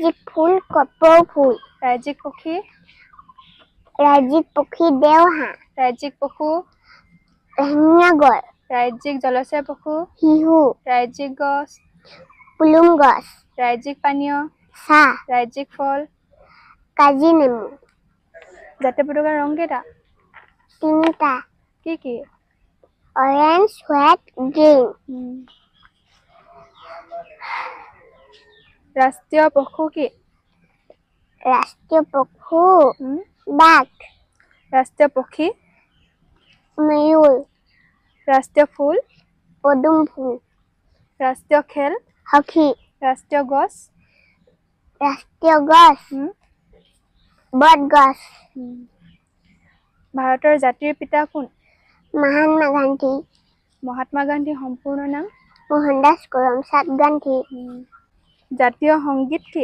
ৰাজ্যিক ফুল কপৌ ফুল। ৰাজ্যিক পক্ষী দেওহাঁহ। ৰাজ্যিক পশু এশিঙীয়া গড়। ৰাজ্যিক জলচৰ পশু শিহু। ৰাজ্যিক গছ পুলুং গছ। ৰাজ্যিক পানীয় চাহ। ৰাজ্যিক ফল কাজি নেমু। জাতীয় পতাকাৰ ৰং কেইটা? 3টা। কি কি? Orange, white, green. ৰাষ্ট্ৰীয় পশু কি? ৰাষ্ট্ৰীয় পশু বাঘ। ৰাষ্ট্ৰীয় পক্ষী ময়ূৰ। ৰাষ্ট্ৰীয় ফুল পদুম ফুল। ৰাষ্ট্ৰীয় খেল হকী। ৰাষ্ট্ৰীয় গছ বট গছ। ভাৰতৰ জাতিৰ পিতা কোন? মহাত্মা গান্ধী। মহাত্মা গান্ধীৰ সম্পূৰ্ণ নাম? মোহনদাস কৰমচাদ গান্ধী। জাতীয় সংগীত কি?